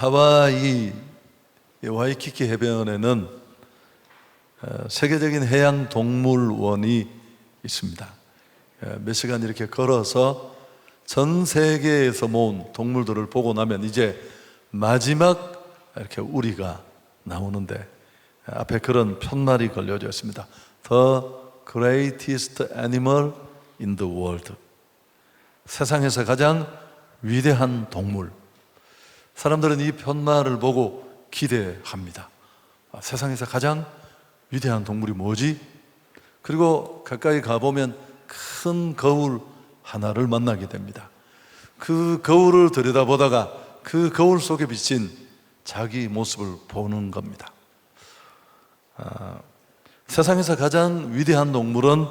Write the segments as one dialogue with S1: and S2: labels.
S1: 하와이 와이키키 해변에는 세계적인 해양 동물원이 있습니다. 몇 시간 이렇게 걸어서 전 세계에서 모은 동물들을 보고 나면 이제 마지막 이렇게 우리가 나오는데 앞에 그런 편말이 걸려져 있습니다. The greatest animal in the world. 세상에서 가장 위대한 동물. 사람들은 이 편말을 보고 기대합니다. 세상에서 가장 위대한 동물이 뭐지? 그리고 가까이 가보면 큰 거울 하나를 만나게 됩니다. 그 거울을 들여다보다가 그 거울 속에 비친 자기 모습을 보는 겁니다. 세상에서 가장 위대한 동물은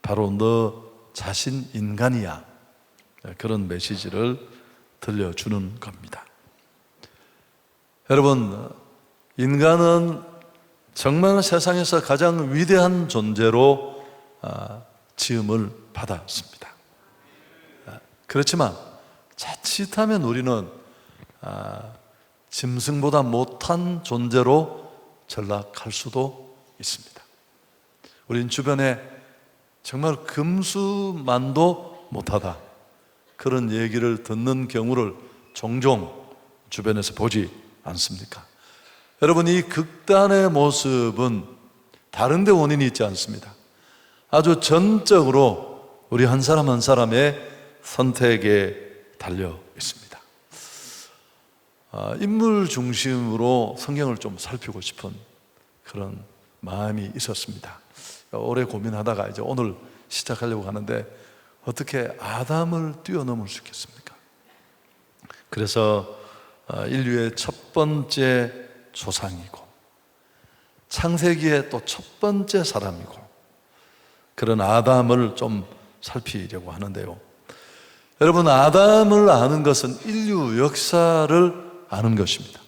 S1: 바로 너 자신 인간이야. 그런 메시지를 들려주는 겁니다. 여러분, 인간은 정말 세상에서 가장 위대한 존재로 지음을 받았습니다. 그렇지만 자칫하면 우리는 짐승보다 못한 존재로 전락할 수도 있습니다. 우린 주변에 정말 금수만도 못하다, 그런 얘기를 듣는 경우를 종종 주변에서 보지 않습니까? 여러분, 이 극단의 모습은 다른 데 원인이 있지 않습니다. 아주 전적으로 우리 한 사람 한 사람의 선택에 달려 있습니다. 인물 중심으로 성경을 좀 살피고 싶은 그런 마음이 있었습니다. 오래 고민하다가 이제 오늘 시작하려고 하는데 어떻게 아담을 뛰어넘을 수 있겠습니까? 그래서 인류의 첫 번째 조상이고 창세기의 또 첫 번째 사람이고 그런 아담을 좀 살피려고 하는데요. 여러분, 아담을 아는 것은 인류 역사를 아는 것입니다.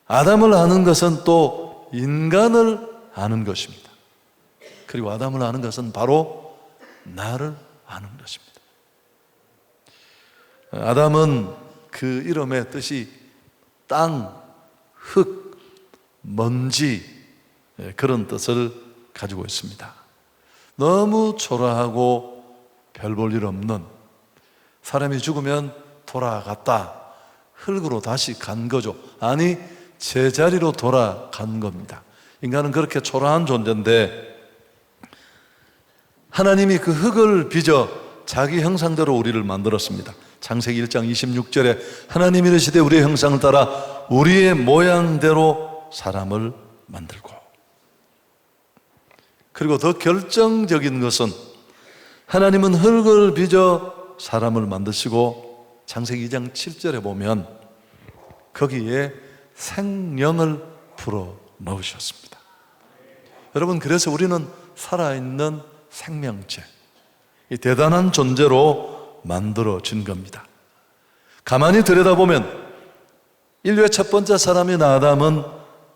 S1: 아담을 아는 것은 또 인간을 아는 것입니다. 그리고 아담을 아는 것은 바로 나를 아는 것입니다. 아담은 그 이름의 뜻이 땅, 흙, 먼지, 그런 뜻을 가지고 있습니다. 너무 초라하고 별 볼 일 없는, 사람이 죽으면 돌아갔다, 흙으로 다시 간 거죠. 아니, 제자리로 돌아간 겁니다. 인간은 그렇게 초라한 존재인데 하나님이 그 흙을 빚어 자기 형상대로 우리를 만들었습니다. 창세기 1장 26절에 하나님이 이르시되 우리의 형상을 따라 우리의 모양대로 사람을 만들고, 그리고 더 결정적인 것은 하나님은 흙을 빚어 사람을 만드시고 창세기 2장 7절에 보면 거기에 생명을 불어 넣으셨습니다. 여러분, 그래서 우리는 살아있는 생명체, 이 대단한 존재로 만들어진 겁니다. 가만히 들여다보면 인류의 첫 번째 사람인 아담은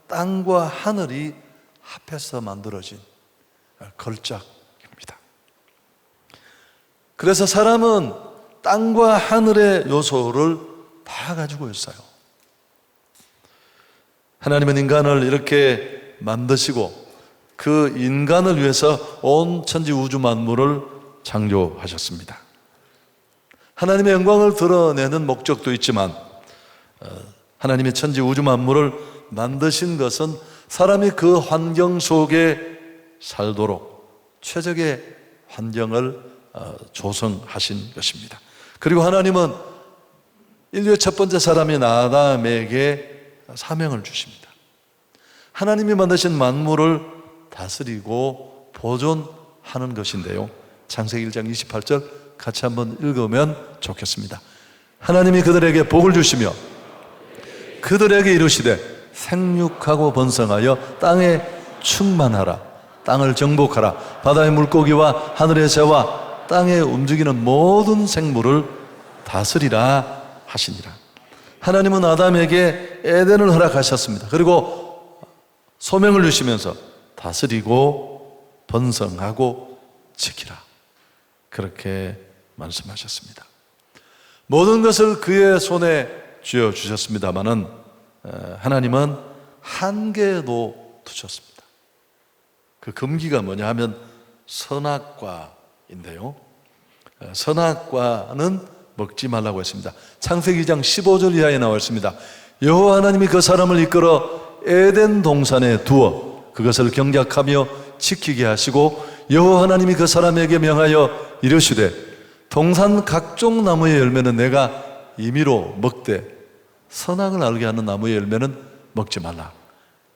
S1: 땅과 하늘이 합해서 만들어진 걸작입니다. 그래서 사람은 땅과 하늘의 요소를 다 가지고 있어요. 하나님은 인간을 이렇게 만드시고 그 인간을 위해서 온 천지 우주 만물을 창조하셨습니다. 하나님의 영광을 드러내는 목적도 있지만 하나님의 천지 우주 만물을 만드신 것은 사람이 그 환경 속에 살도록 최적의 환경을 조성하신 것입니다. 그리고 하나님은 인류의 첫 번째 사람인 아담에게 사명을 주십니다. 하나님이 만드신 만물을 다스리고 보존하는 것인데요, 창세기 1장 28절 같이 한번 읽으면 좋겠습니다. 하나님이 그들에게 복을 주시며 그들에게 이르시되 생육하고 번성하여 땅에 충만하라. 땅을 정복하라. 바다의 물고기와 하늘의 새와 땅에 움직이는 모든 생물을 다스리라 하시니라. 하나님은 아담에게 에덴을 허락하셨습니다. 그리고 소명을 주시면서 다스리고 번성하고 지키라, 그렇게 말씀하셨습니다. 모든 것을 그의 손에 쥐어 주셨습니다마는 하나님은 한계도 두셨습니다. 그 금기가 뭐냐 하면 선악과인데요, 선악과는 먹지 말라고 했습니다. 창세기 2장 15절 이하에 나와 있습니다. 여호와 하나님이 그 사람을 이끌어 에덴 동산에 두어 그것을 경작하며 지키게 하시고, 여호와 하나님이 그 사람에게 명하여 이르시되 동산 각종 나무의 열매는 내가 임의로 먹되 선악을 알게 하는 나무의 열매는 먹지 말라.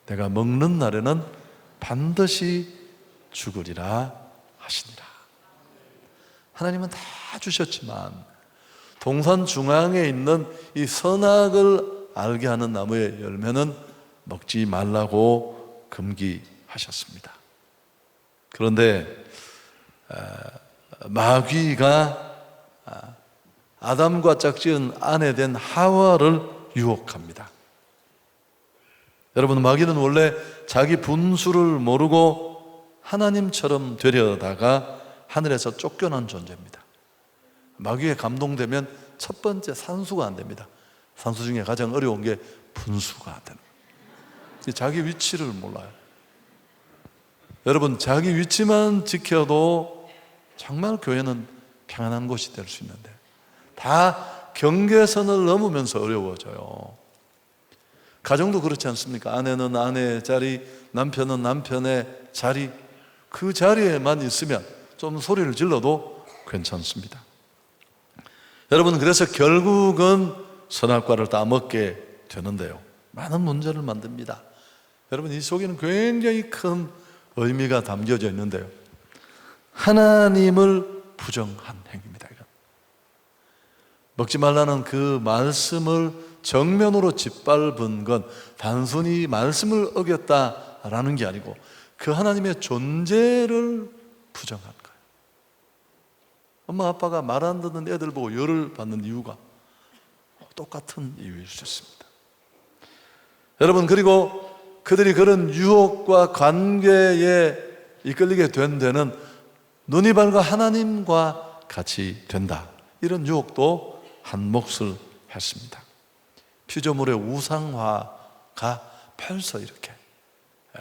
S1: 내가 먹는 날에는 반드시 죽으리라 하시니라. 하나님은 다 주셨지만 동산 중앙에 있는 이 선악을 알게 하는 나무의 열매는 먹지 말라고 금기하셨습니다. 그런데 마귀가 아담과 짝지은 아내 된 하와를 유혹합니다. 여러분, 마귀는 원래 자기 분수를 모르고 하나님처럼 되려다가 하늘에서 쫓겨난 존재입니다. 마귀에 감동되면 첫 번째 산수가 안 됩니다. 산수 중에 가장 어려운 게 분수가 안 되는 거예요. 자기 위치를 몰라요. 여러분, 자기 위치만 지켜도 정말 교회는 평안한 곳이 될 수 있는데 다 경계선을 넘으면서 어려워져요. 가정도 그렇지 않습니까? 아내는 아내의 자리, 남편은 남편의 자리, 그 자리에만 있으면 좀 소리를 질러도 괜찮습니다. 여러분, 그래서 결국은 선악과를 따먹게 되는데요, 많은 문제를 만듭니다. 여러분, 이 속에는 굉장히 큰 의미가 담겨져 있는데요, 하나님을 부정한 행위입니다. 이건. 먹지 말라는 그 말씀을 정면으로 짓밟은 건 단순히 말씀을 어겼다라는 게 아니고 그 하나님의 존재를 부정한 거예요. 엄마 아빠가 말 안 듣는 애들 보고 열을 받는 이유가 똑같은 이유일 수 있습니다. 여러분, 그리고 그들이 그런 유혹과 관계에 이끌리게 된 데는 눈이 밝아 하나님과 같이 된다, 이런 유혹도 한 몫을 했습니다. 피조물의 우상화가 벌써 이렇게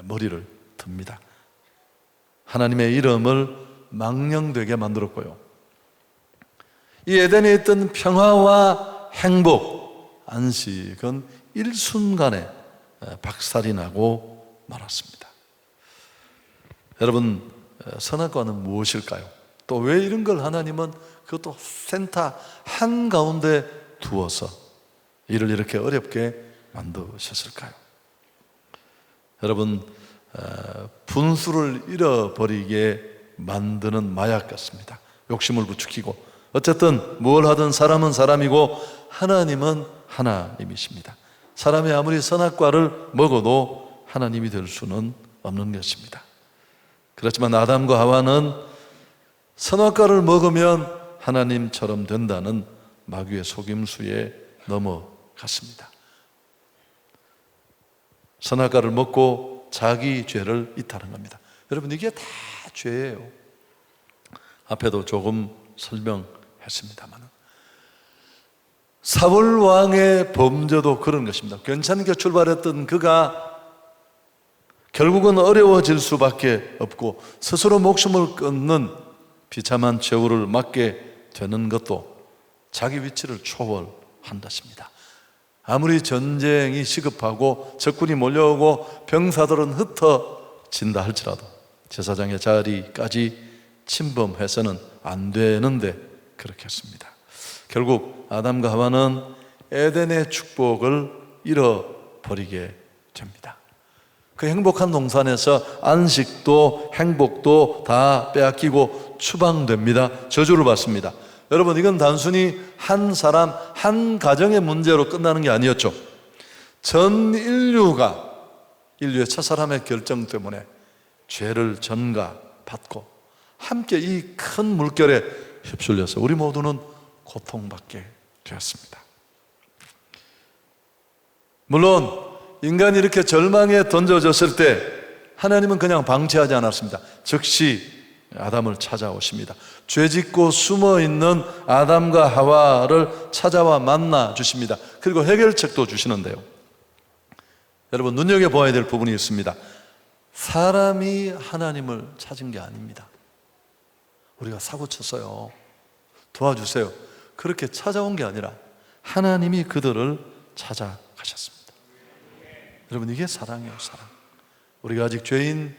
S1: 머리를 듭니다. 하나님의 이름을 망령되게 만들었고요, 이 에덴에 있던 평화와 행복, 안식은 일순간에 박살이 나고 말았습니다. 여러분, 선악과는 무엇일까요? 또 왜 이런 걸 하나님은 그것도 센터 한가운데 두어서 이를 이렇게 어렵게 만드셨을까요? 여러분, 분수를 잃어버리게 만드는 마약 같습니다. 욕심을 부추기고, 어쨌든 뭘 하든 사람은 사람이고 하나님은 하나님이십니다. 사람이 아무리 선악과를 먹어도 하나님이 될 수는 없는 것입니다. 그렇지만 아담과 하와는 선악과를 먹으면 하나님처럼 된다는 마귀의 속임수에 넘어갔습니다. 선악과를 먹고 자기 죄를 이탈한 겁니다. 여러분, 이게 다 죄예요. 앞에도 조금 설명했습니다만 사울 왕의 범죄도 그런 것입니다. 괜찮게 출발했던 그가 결국은 어려워질 수밖에 없고 스스로 목숨을 끊는 비참한 최후를 맞게 되는 것도 자기 위치를 초월한 것입니다. 아무리 전쟁이 시급하고 적군이 몰려오고 병사들은 흩어진다 할지라도 제사장의 자리까지 침범해서는 안 되는데 그렇게 했습니다. 결국 아담과 하와는 에덴의 축복을 잃어버리게 됩니다. 그 행복한 동산에서 안식도 행복도 다 빼앗기고 추방됩니다. 저주를 받습니다. 여러분, 이건 단순히 한 사람, 한 가정의 문제로 끝나는 게 아니었죠. 전 인류가 인류의 첫사람의 결정 때문에 죄를 전가받고 함께 이 큰 물결에 휩쓸려서 우리 모두는 고통받게 되었습니다. 물론 인간이 이렇게 절망에 던져졌을 때 하나님은 그냥 방치하지 않았습니다. 즉시 아담을 찾아오십니다. 죄짓고 숨어있는 아담과 하와를 찾아와 만나 주십니다. 그리고 해결책도 주시는데요, 여러분 눈여겨봐야 될 부분이 있습니다. 사람이 하나님을 찾은 게 아닙니다. 우리가 사고쳤어요, 도와주세요, 그렇게 찾아온 게 아니라 하나님이 그들을 찾아가셨습니다. 여러분, 이게 사랑이에요, 사랑. 우리가 아직 죄인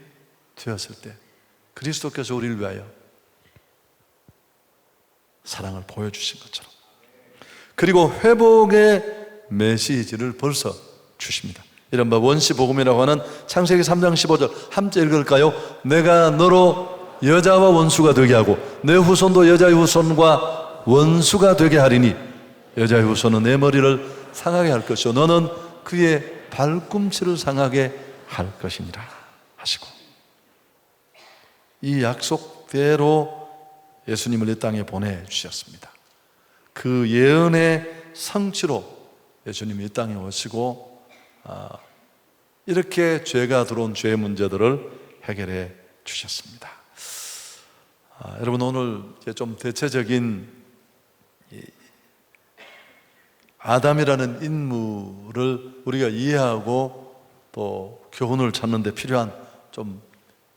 S1: 되었을 때 그리스도께서 우리를 위하여 사랑을 보여주신 것처럼, 그리고 회복의 메시지를 벌써 주십니다. 이른바 원시복음이라고 하는 창세기 3장 15절 함께 읽을까요? 내가 너로 여자와 원수가 되게 하고 내 후손도 여자의 후손과 원수가 되게 하리니 여자의 후손은 내 머리를 상하게 할 것이요 너는 그의 발꿈치를 상하게 할 것이니라 하시고, 이 약속대로 예수님을 이 땅에 보내주셨습니다. 그 예언의 성취로 예수님이 이 땅에 오시고 이렇게 죄가 들어온 죄의 문제들을 해결해 주셨습니다. 여러분, 오늘 좀 대체적인 아담이라는 인물을 우리가 이해하고 또 교훈을 찾는 데 필요한 좀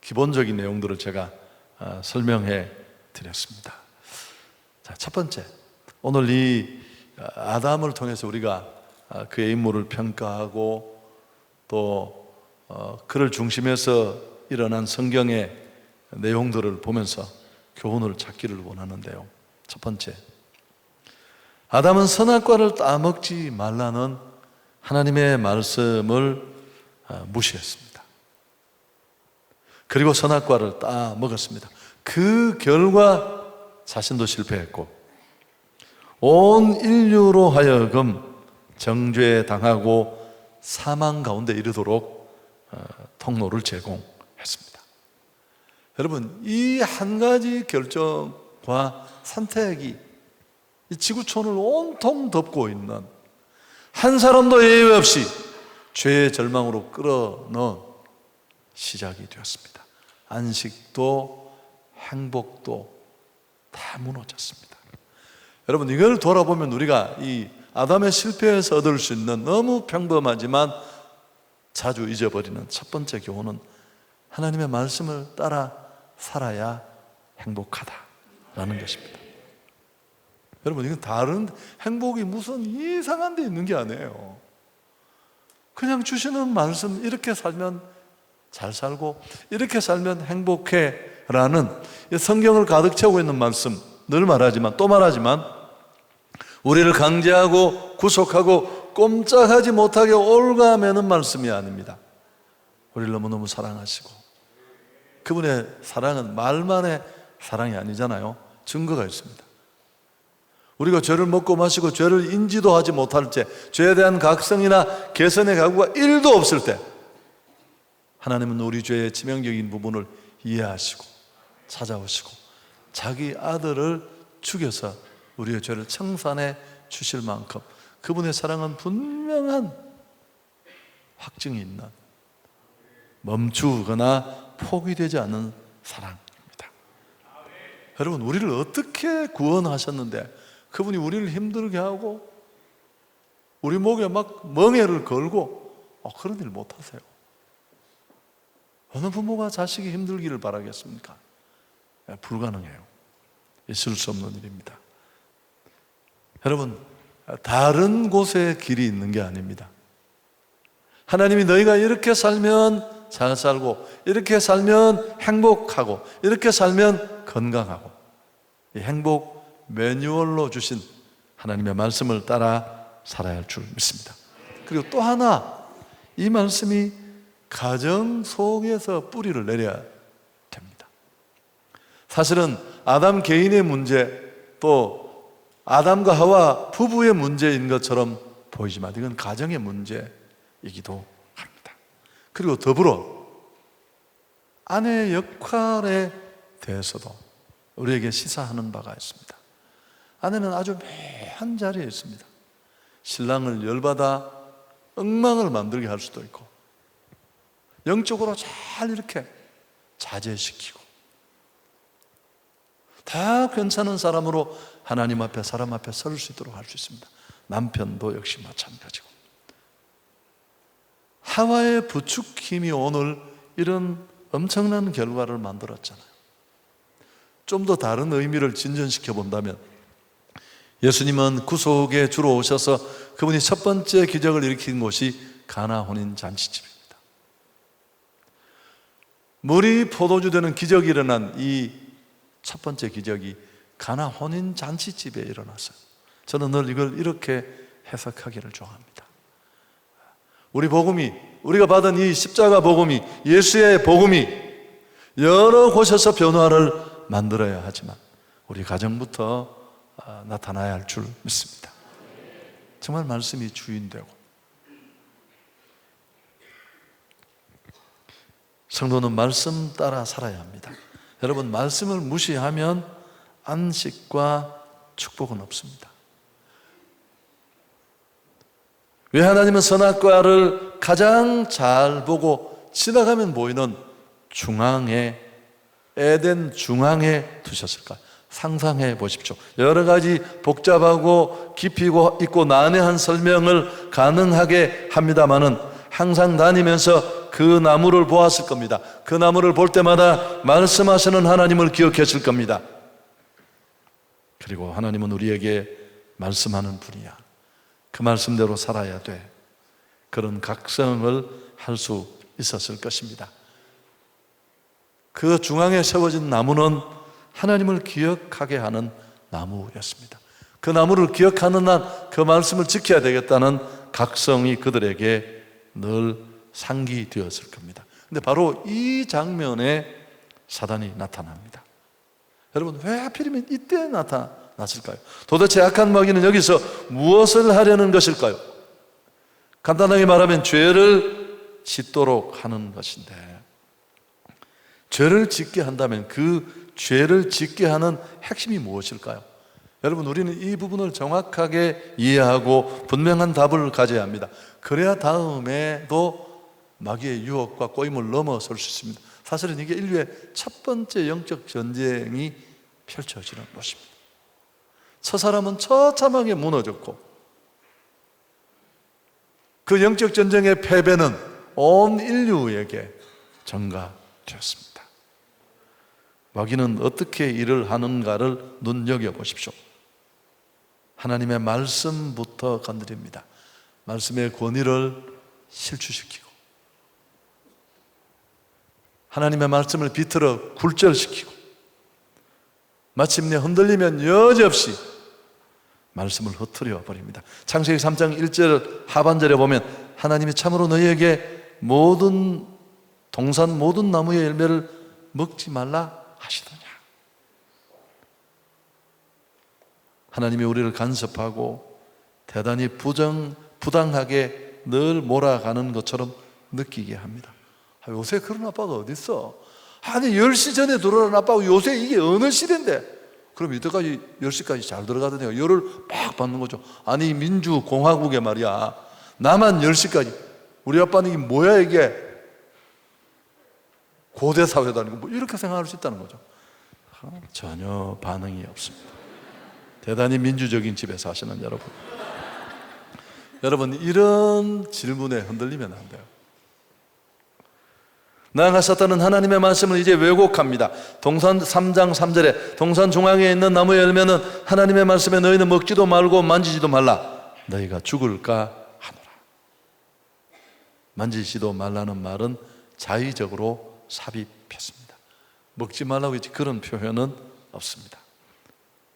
S1: 기본적인 내용들을 제가 설명해 드렸습니다. 자, 첫 번째, 오늘 이 아담을 통해서 우리가 그의 인물을 평가하고 또 그를 중심해서 일어난 성경의 내용들을 보면서 교훈을 찾기를 원하는데요, 첫 번째, 아담은 선악과를 따먹지 말라는 하나님의 말씀을 무시했습니다. 그리고 선악과를 따먹었습니다. 그 결과 자신도 실패했고 온 인류로 하여금 정죄당하고 사망 가운데 이르도록 통로를 제공했습니다. 여러분, 이 한 가지 결정과 선택이 이 지구촌을 온통 덮고 있는, 한 사람도 예외 없이 죄의 절망으로 끌어넣은 시작이 되었습니다. 안식도 행복도 다 무너졌습니다. 여러분, 이걸 돌아보면 우리가 이 아담의 실패에서 얻을 수 있는 너무 평범하지만 자주 잊어버리는 첫 번째 교훈은 하나님의 말씀을 따라 살아야 행복하다라는 것입니다. 여러분, 이건 다른 행복이 무슨 이상한 데 있는 게 아니에요. 그냥 주시는 말씀, 이렇게 살면 잘 살고 이렇게 살면 행복해 라는 성경을 가득 채우고 있는 말씀, 늘 말하지만 또 말하지만 우리를 강제하고 구속하고 꼼짝하지 못하게 올가매는 말씀이 아닙니다. 우리를 너무너무 사랑하시고, 그분의 사랑은 말만의 사랑이 아니잖아요. 증거가 있습니다. 우리가 죄를 먹고 마시고 죄를 인지도 하지 못할 때, 죄에 대한 각성이나 개선의 각오가 1도 없을 때 하나님은 우리 죄의 치명적인 부분을 이해하시고 찾아오시고 자기 아들을 죽여서 우리의 죄를 청산해 주실 만큼 그분의 사랑은 분명한 확증이 있는, 멈추거나 포기되지 않는 사랑입니다. 여러분, 우리를 어떻게 구원하셨는데 그분이 우리를 힘들게 하고 우리 목에 막 멍에를 걸고 그런 일 못하세요. 어느 부모가 자식이 힘들기를 바라겠습니까? 불가능해요. 있을 수 없는 일입니다. 여러분, 다른 곳에 길이 있는 게 아닙니다. 하나님이 너희가 이렇게 살면 잘 살고 이렇게 살면 행복하고 이렇게 살면 건강하고, 이 행복 매뉴얼로 주신 하나님의 말씀을 따라 살아야 할 줄 믿습니다. 그리고 또 하나, 이 말씀이 가정 속에서 뿌리를 내려야 됩니다. 사실은 아담 개인의 문제, 또 아담과 하와 부부의 문제인 것처럼 보이지만 이건 가정의 문제이기도 합니다. 그리고 더불어 아내의 역할에 대해서도 우리에게 시사하는 바가 있습니다. 아내는 아주 매한 자리에 있습니다. 신랑을 열받아 엉망을 만들게 할 수도 있고, 영적으로 잘 이렇게 자제시키고, 다 괜찮은 사람으로 하나님 앞에, 사람 앞에 설 수 있도록 할 수 있습니다. 남편도 역시 마찬가지고. 하와의 부축힘이 오늘 이런 엄청난 결과를 만들었잖아요. 좀 더 다른 의미를 진전시켜 본다면, 예수님은 구속에 주로 오셔서 그분이 첫 번째 기적을 일으킨 곳이 가나 혼인 잔치집입니다. 물이 포도주 되는 기적이 일어난 이 첫 번째 기적이 가나 혼인 잔치집에 일어났어요. 저는 늘 이걸 이렇게 해석하기를 좋아합니다. 우리 복음이, 우리가 받은 이 십자가 복음이, 예수의 복음이 여러 곳에서 변화를 만들어야 하지만 우리 가정부터 나타나야 할 줄 믿습니다. 정말 말씀이 주인되고, 성도는 말씀 따라 살아야 합니다. 여러분, 말씀을 무시하면 안식과 축복은 없습니다. 왜 하나님은 선악과를 가장 잘 보고 지나가면 보이는 중앙에, 에덴 중앙에 두셨을까? 상상해 보십시오. 여러 가지 복잡하고 깊이 있고 난해한 설명을 가능하게 합니다마는 항상 다니면서 그 나무를 보았을 겁니다. 그 나무를 볼 때마다 말씀하시는 하나님을 기억했을 겁니다. 그리고 하나님은 우리에게 말씀하는 분이야. 그 말씀대로 살아야 돼. 그런 각성을 할 수 있었을 것입니다. 그 중앙에 세워진 나무는 하나님을 기억하게 하는 나무였습니다. 그 나무를 기억하는 한 그 말씀을 지켜야 되겠다는 각성이 그들에게 늘 상기되었을 겁니다. 근데 바로 이 장면에 사단이 나타납니다. 여러분, 왜 하필이면 이때 나타났을까요? 도대체 악한 마귀는 여기서 무엇을 하려는 것일까요? 간단하게 말하면 죄를 짓도록 하는 것인데, 죄를 짓게 한다면 그 죄를 짓게 하는 핵심이 무엇일까요? 여러분, 우리는 이 부분을 정확하게 이해하고 분명한 답을 가져야 합니다. 그래야 다음에도 마귀의 유혹과 꼬임을 넘어설 수 있습니다. 사실은 이게 인류의 첫 번째 영적 전쟁이 펼쳐지는 것입니다. 첫사람은 처참하게 무너졌고, 그 영적 전쟁의 패배는 온 인류에게 전가되었습니다. 마귀는 어떻게 일을 하는가를 눈여겨보십시오. 하나님의 말씀부터 건드립니다. 말씀의 권위를 실추시키고, 하나님의 말씀을 비틀어 굴절시키고, 마침내 흔들리면 여지없이 말씀을 흩트려 버립니다. 창세기 3장 1절 하반절에 보면 하나님이 참으로 너희에게 모든 동산 모든 나무의 열매를 먹지 말라 하시더냐. 하나님이 우리를 간섭하고 대단히 부당하게 늘 몰아가는 것처럼 느끼게 합니다. 요새 그런 아빠가 어디 있어? 아니 10시 전에 들어오는 아빠가 요새 이게 어느 시대인데? 그럼 이때까지 10시까지 잘 들어가더니 열을 빡 받는 거죠. 아니 민주공화국에 말이야, 나만 10시까지. 우리 아빠는 이게 뭐야 이게? 고대 사회도 아니고 뭐 이렇게 생각할 수 있다는 거죠. 전혀 반응이 없습니다. 대단히 민주적인 집에 사시는 여러분, 여러분 이런 질문에 흔들리면 안 돼요. 나아가 사탄은 하나님의 말씀을 이제 왜곡합니다. 동산 3장 3절에 동산 중앙에 있는 나무의 열매는 하나님의 말씀에 너희는 먹지도 말고 만지지도 말라, 너희가 죽을까 하노라. 만지지도 말라는 말은 자의적으로 삽입했습니다. 먹지 말라고 했지 그런 표현은 없습니다.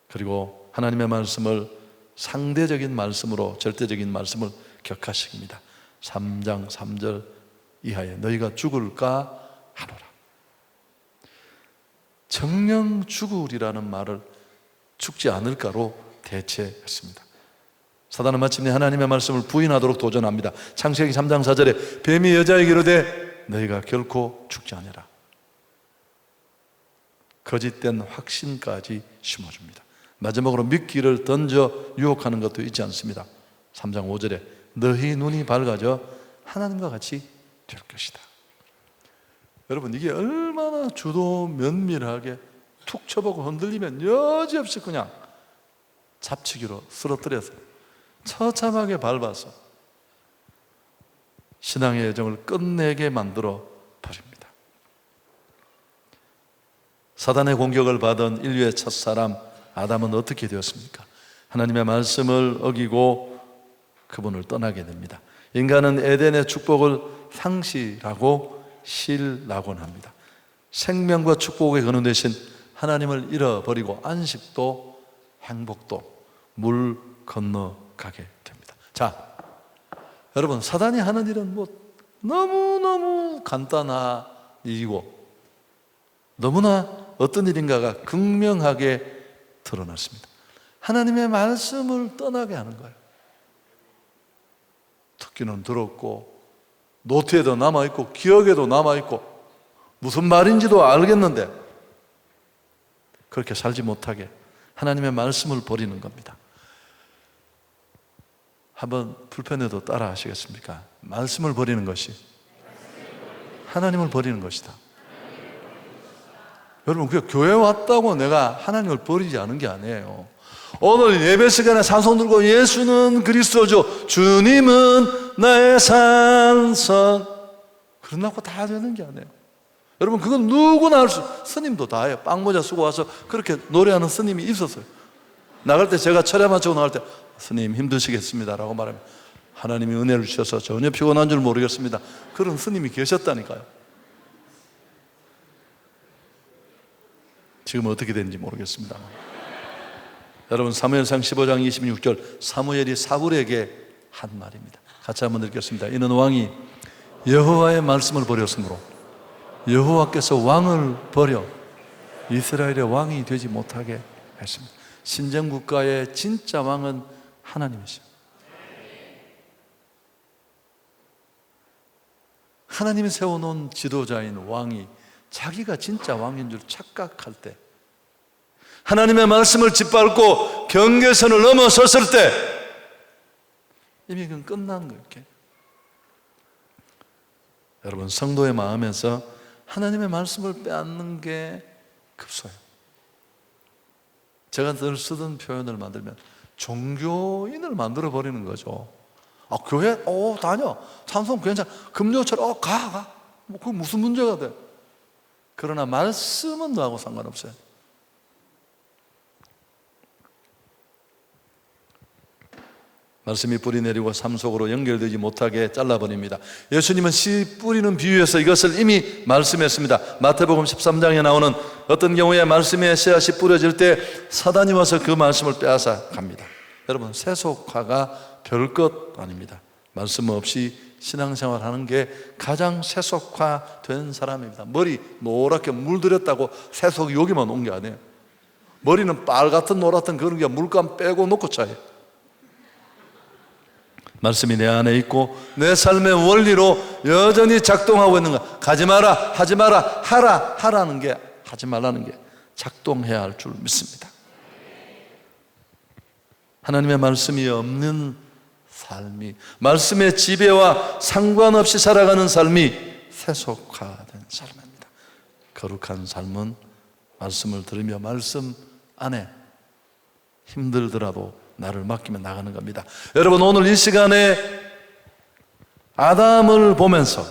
S1: 그리고 하나님의 말씀을 상대적인 말씀으로 절대적인 말씀을 격화시킵니다. 3장 3절 이하에 너희가 죽을까 하노라. 정녕 죽으리라는 말을 죽지 않을까로 대체했습니다. 사단은 마침내 하나님의 말씀을 부인하도록 도전합니다. 창세기 3장 4절에 뱀이 여자에게 이르되 너희가 결코 죽지 아니라. 거짓된 확신까지 심어줍니다. 마지막으로 미끼를 던져 유혹하는 것도 있지 않습니다. 3장 5절에 너희 눈이 밝아져 하나님과 같이 될 것이다. 여러분 이게 얼마나 주도 면밀하게 툭 쳐보고 흔들리면 여지없이 그냥 잡치기로 쓰러뜨려서 처참하게 밟아서 신앙의 여정을 끝내게 만들어 버립니다. 사단의 공격을 받은 인류의 첫사람 아담은 어떻게 되었습니까? 하나님의 말씀을 어기고 그분을 떠나게 됩니다. 인간은 에덴의 축복을 상실하고 실낙원합니다. 생명과 축복의 근원 대신 하나님을 잃어버리고 안식도 행복도 물 건너가게 됩니다. 자, 여러분, 사단이 하는 일은 너무너무 간단한 일이고 너무나 어떤 일인가가 극명하게 드러났습니다. 하나님의 말씀을 떠나게 하는 거예요. 듣기는 들었고 노트에도 남아있고 기억에도 남아있고 무슨 말인지도 알겠는데 그렇게 살지 못하게 하나님의 말씀을 버리는 겁니다. 한번 불편해도 따라 하시겠습니까? 말씀을 버리는 것이 하나님을 버리는 것이다. 여러분, 그게 교회 왔다고 내가 하나님을 버리지 않은 게 아니에요. 오늘 예배 시간에 찬송 들고 예수는 그리스도죠, 주님은 나의 산성, 그런다고 다 되는 게 아니에요. 여러분, 그건 누구나 할 수, 스님도 다 해요. 빵모자 쓰고 와서 그렇게 노래하는 스님이 있었어요. 나갈 때 제가 철야 마치고 나갈 때 스님 힘드시겠습니다라고 말하면 하나님이 은혜를 주셔서 전혀 피곤한 줄 모르겠습니다, 그런 스님이 계셨다니까요. 지금 어떻게 되는지 모르겠습니다. 여러분, 사무엘상 15장 26절 사무엘이 사울에게 한 말입니다. 같이 한번 읽겠습니다. 이는 왕이 여호와의 말씀을 버렸으므로 여호와께서 왕을 버려 이스라엘의 왕이 되지 못하게 했습니다. 신정국가의 진짜 왕은 하나님이시죠. 하나님이 세워놓은 지도자인 왕이 자기가 진짜 왕인 줄 착각할 때, 하나님의 말씀을 짓밟고 경계선을 넘어섰을 때 이미 그건 끝난 거예요. 이렇게. 여러분, 성도의 마음에서 하나님의 말씀을 빼앗는 게 급소해요. 제가 늘 쓰던 표현을 만들면 종교인을 만들어버리는 거죠. 교회? 다녀. 찬송 괜찮아. 금요처럼 가. 그거 무슨 문제가 돼? 그러나 말씀은 너하고 상관없어요. 말씀이 뿌리 내리고 삶 속으로 연결되지 못하게 잘라버립니다. 예수님은 씨 뿌리는 비유에서 이것을 이미 말씀했습니다. 마태복음 13장에 나오는 어떤 경우에 말씀의 씨앗이 뿌려질 때 사단이 와서 그 말씀을 빼앗아 갑니다. 여러분, 세속화가 별것 아닙니다. 말씀 없이 신앙생활 하는 게 가장 세속화된 사람입니다. 머리 노랗게 물들였다고 세속이 여기만 온 게 아니에요. 머리는 빨갛든 노랗든 그런 게 물감 빼고 놓고 차요. 말씀이 내 안에 있고 내 삶의 원리로 여전히 작동하고 있는 것. 가지 마라, 하지 마라, 하라는 게, 하지 말라는 게 작동해야 할 줄 믿습니다. 하나님의 말씀이 없는 삶이, 말씀의 지배와 상관없이 살아가는 삶이 세속화된 삶입니다. 거룩한 삶은 말씀을 들으며 말씀 안에 힘들더라도 나를 맡기며 나가는 겁니다. 여러분, 오늘 이 시간에 아담을 보면서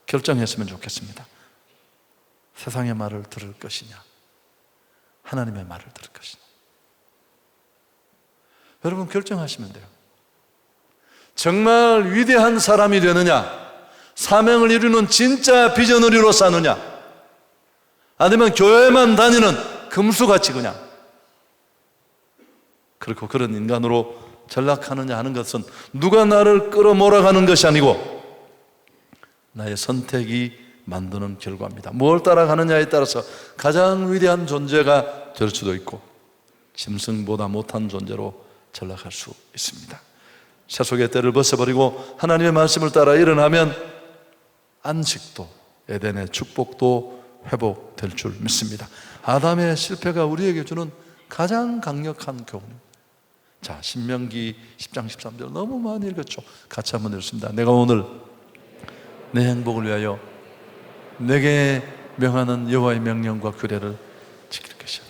S1: 결정했으면 좋겠습니다. 세상의 말을 들을 것이냐, 하나님의 말을 들을 것이냐. 여러분, 결정하시면 돼요. 정말 위대한 사람이 되느냐, 사명을 이루는 진짜 비전의리로 사느냐, 아니면 교회만 다니는 금수같이 그냥 그렇고 그런 인간으로 전락하느냐 하는 것은 누가 나를 끌어몰아가는 것이 아니고 나의 선택이 만드는 결과입니다. 뭘 따라가느냐에 따라서 가장 위대한 존재가 될 수도 있고 짐승보다 못한 존재로 전락할 수 있습니다. 세속의 때를 벗어버리고 하나님의 말씀을 따라 일어나면 안식도, 에덴의 축복도 회복될 줄 믿습니다. 아담의 실패가 우리에게 주는 가장 강력한 교훈입니다. 자, 신명기 10장 13절 너무 많이 읽었죠. 같이 한번 읽습니다. 내가 오늘 내 행복을 위하여 내게 명하는 여호와의 명령과 규례를 지킬 것이야.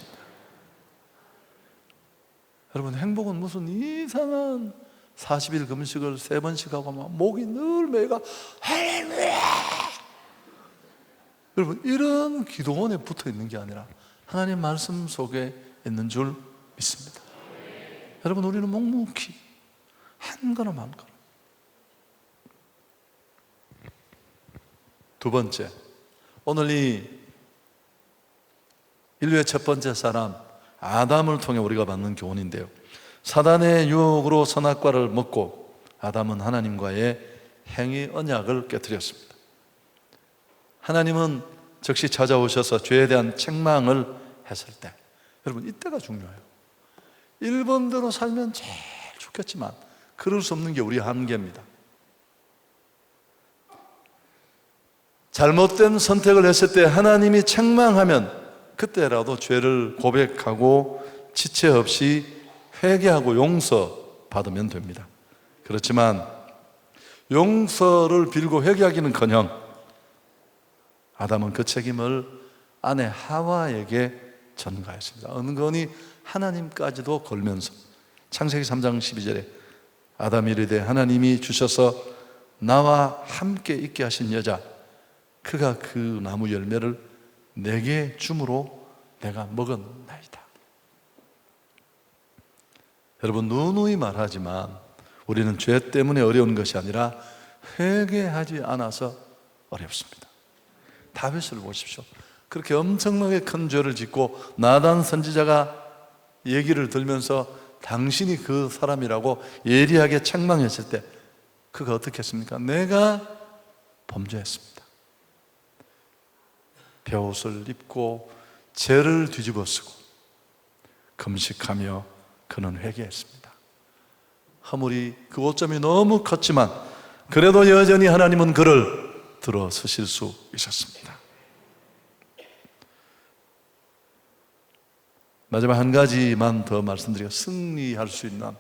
S1: 여러분, 행복은 무슨 이상한 40일 금식을 3번씩 하고 막 목이 늘 메가 할렐루야. 여러분, 이런 기도원에 붙어 있는 게 아니라 하나님 말씀 속에 있는 줄 믿습니다. 여러분, 우리는 묵묵히 한 걸음 한 걸음. 두 번째, 오늘 이 인류의 첫 번째 사람 아담을 통해 우리가 받는 교훈인데요, 사단의 유혹으로 선악과를 먹고 아담은 하나님과의 행위 언약을 깨뜨렸습니다. 하나님은 즉시 찾아오셔서 죄에 대한 책망을 했을 때, 여러분, 이때가 중요해요. 1번대로 살면 제일 좋겠지만 그럴 수 없는 게 우리 한계입니다. 잘못된 선택을 했을 때 하나님이 책망하면 그때라도 죄를 고백하고 지체 없이 회개하고 용서받으면 됩니다. 그렇지만 용서를 빌고 회개하기는커녕 아담은 그 책임을 아내 하와에게 전가했습니다. 은근히 하나님까지도 걸면서 창세기 3장 12절에 아담이 이르되 하나님이 주셔서 나와 함께 있게 하신 여자, 그가 그 나무 열매를 내게 줌으로 내가 먹었나이다. 여러분, 누누이 말하지만 우리는 죄 때문에 어려운 것이 아니라 회개하지 않아서 어렵습니다. 다윗을 보십시오. 그렇게 엄청나게 큰 죄를 짓고 나단 선지자가 얘기를 들면서 당신이 그 사람이라고 예리하게 책망했을 때 그가 어떻게 했습니까? 내가 범죄했습니다. 베옷을 입고 죄를 뒤집어 쓰고 금식하며 그는 회개했습니다. 허물이 그 오점이 너무 컸지만 그래도 여전히 하나님은 그를 들어서실 수 있었습니다. 마지막 한 가지만 더 말씀드리고 승리할 수 있는,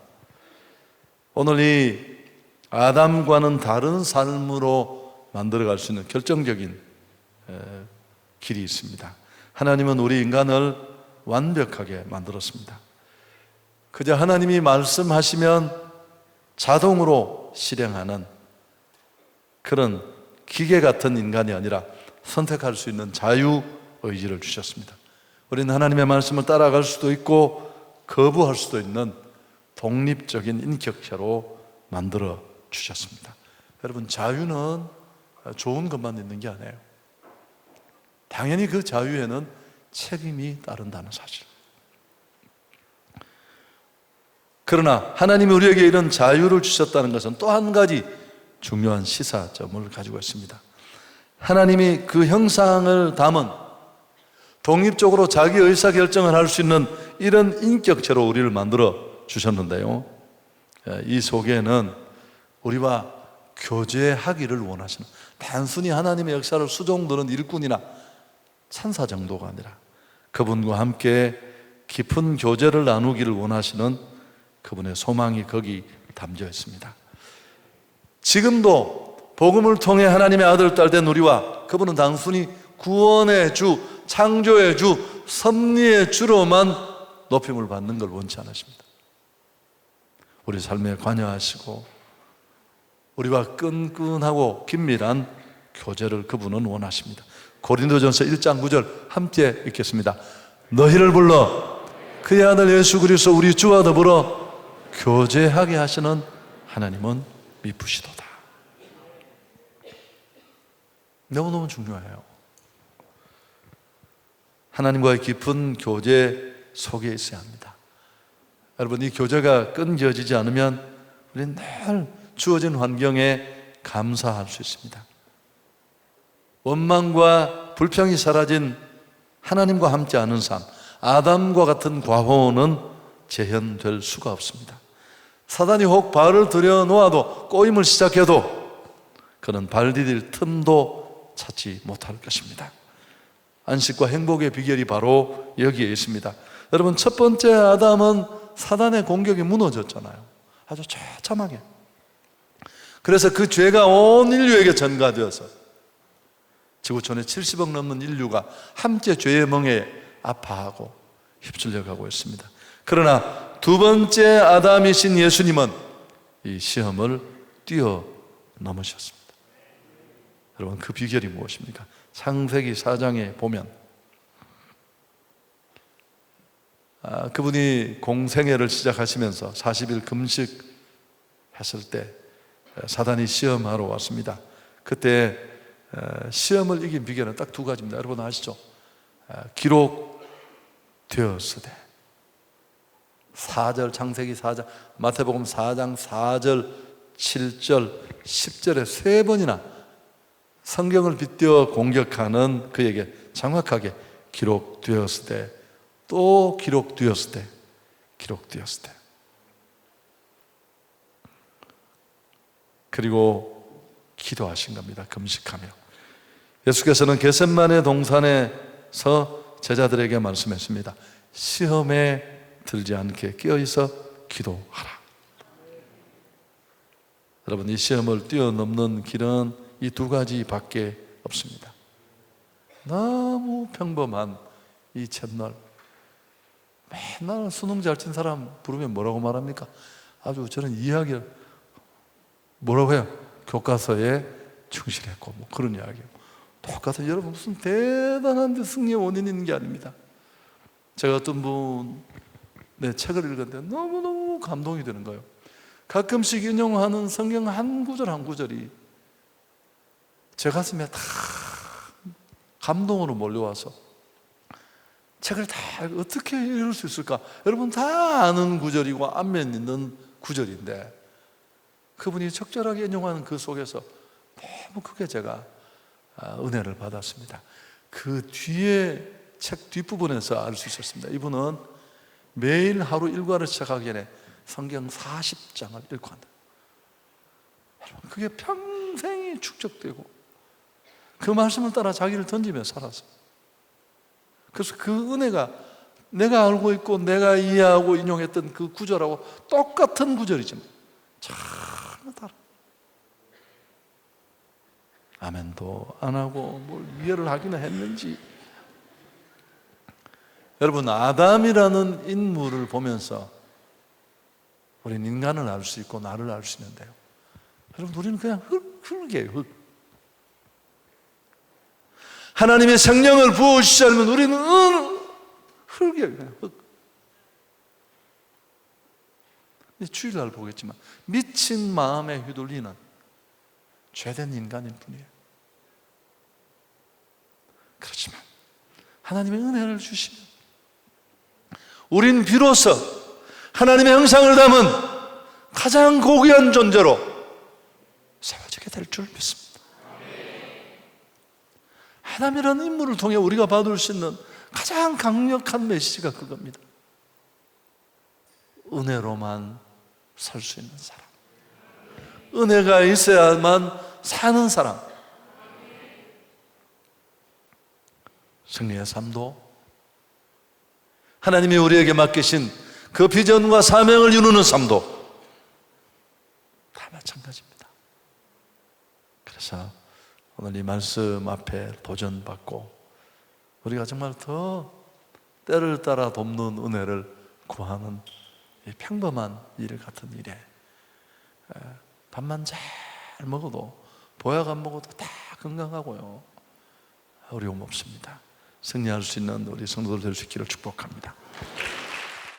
S1: 오늘 이 아담과는 다른 삶으로 만들어갈 수 있는 결정적인 길이 있습니다. 하나님은 우리 인간을 완벽하게 만들었습니다. 그저 하나님이 말씀하시면 자동으로 실행하는 그런 기계 같은 인간이 아니라 선택할 수 있는 자유의지를 주셨습니다. 우리는 하나님의 말씀을 따라갈 수도 있고 거부할 수도 있는 독립적인 인격체로 만들어 주셨습니다. 여러분, 자유는 좋은 것만 있는 게 아니에요. 당연히 그 자유에는 책임이 따른다는 사실. 그러나 하나님이 우리에게 이런 자유를 주셨다는 것은 또 한 가지 중요한 시사점을 가지고 있습니다. 하나님이 그 형상을 담은 독립적으로 자기 의사결정을 할 수 있는 이런 인격체로 우리를 만들어 주셨는데요, 이 속에는 우리와 교제하기를 원하시는, 단순히 하나님의 역사를 수종드는 일꾼이나 천사 정도가 아니라 그분과 함께 깊은 교제를 나누기를 원하시는 그분의 소망이 거기 담겨 있습니다. 지금도 복음을 통해 하나님의 아들, 딸 된 우리와 그분은 단순히 구원의 주, 창조의 주, 섭리의 주로만 높임을 받는 걸 원치 않으십니다. 우리 삶에 관여하시고 우리와 끈끈하고 긴밀한 교제를 그분은 원하십니다. 고린도전서 1장 9절 함께 읽겠습니다. 너희를 불러 그의 아들 예수 그리스도 우리 주와 더불어 교제하게 하시는 하나님은 미쁘시도다. 너무너무 중요해요. 하나님과의 깊은 교제 속에 있어야 합니다. 여러분, 이 교제가 끊겨지지 않으면 우리는 늘 주어진 환경에 감사할 수 있습니다. 원망과 불평이 사라진 하나님과 함께 하는 삶, 아담과 같은 과거는 재현될 수가 없습니다. 사단이 혹 발을 들여놓아도 꼬임을 시작해도 그는 발 디딜 틈도 찾지 못할 것입니다. 안식과 행복의 비결이 바로 여기에 있습니다. 여러분, 첫 번째 아담은 사단의 공격이 무너졌잖아요. 아주 처참하게. 그래서 그 죄가 온 인류에게 전가되어서 지구촌에 70억 넘는 인류가 함께 죄의 멍에 아파하고 휩쓸려 가고 있습니다. 그러나 두 번째 아담이신 예수님은 이 시험을 뛰어넘으셨습니다. 여러분, 그 비결이 무엇입니까? 창세기 4장에 보면 그분이 공생애를 시작하시면서 40일 금식했을 때 사단이 시험하러 왔습니다. 그때 시험을 이긴 비결은 딱 두 가지입니다. 여러분 아시죠? 기록되었으되 4절, 창세기 4장, 마태복음 4장 4절, 7절, 10절에 세 번이나 성경을 빗대어 공격하는 그에게 정확하게 기록되었으되, 또 기록되었으되, 기록되었으되. 그리고 기도하신 겁니다. 금식하며. 예수께서는 겟세마네 동산에서 제자들에게 말씀했습니다. 시험에 들지 않게 깨어있어 기도하라. 여러분, 이 시험을 뛰어넘는 길은 이 두 가지밖에 없습니다. 너무 평범한 이 첫날, 맨날 수능 잘 친 사람 부르면 뭐라고 말합니까? 아주 저는 이야기를 뭐라고 해요? 교과서에 충실했고 뭐 그런 이야기예요. 똑같아요. 여러분, 무슨 대단한 데 승리의 원인이 있는 게 아닙니다. 제가 어떤 분의 책을 읽었는데 너무너무 감동이 되는 거예요. 가끔씩 인용하는 성경 한 구절 한 구절이 제 가슴에 다 감동으로 몰려와서 책을 다 어떻게 읽을 수 있을까? 여러분 다 아는 구절이고 안면 있는 구절인데 그분이 적절하게 인용하는 그 속에서 너무 크게 제가 은혜를 받았습니다. 그 뒤에 책 뒷부분에서 알 수 있었습니다. 이분은 매일 하루 일과를 시작하기 전에 성경 40장을 읽고 한다. 여러분, 그게 평생이 축적되고 그 말씀을 따라 자기를 던지며 살았어요. 그래서 그 은혜가 내가 알고 있고 내가 이해하고 인용했던 그 구절하고 똑같은 구절이지만 전혀 다른, 아멘도 안 하고 뭘 이해를 하기는 했는지. 여러분, 아담이라는 인물을 보면서 우리는 인간을 알 수 있고 나를 알 수 있는데요, 여러분, 우리는 그냥 흙이에요. 흙. 하나님의 성령을 부어주시지 않으면 우리는 흙이에요. 그냥 흙. 주일날 보겠지만 미친 마음에 휘둘리는 죄된 인간일 뿐이에요. 그렇지만 하나님의 은혜를 주시면 우린 비로소 하나님의 형상을 담은 가장 고귀한 존재로 세워지게 될 줄 믿습니다. 아담이라는 인물을 통해 우리가 받을 수 있는 가장 강력한 메시지가 그겁니다. 은혜로만 살 수 있는 사람, 은혜가 있어야만 사는 사람. 승리의 삶도 하나님이 우리에게 맡기신 그 비전과 사명을 이루는 삶도 다 마찬가지입니다. 그래서 오늘 이 말씀 앞에 도전받고 우리가 정말 더 때를 따라 돕는 은혜를 구하는 이 평범한 일 같은 일에 밥만 잘 먹어도 보약 안 먹어도 다 건강하고요, 어려움 없습니다. 승리할 수 있는 우리 성도들 될 수 있기를 축복합니다.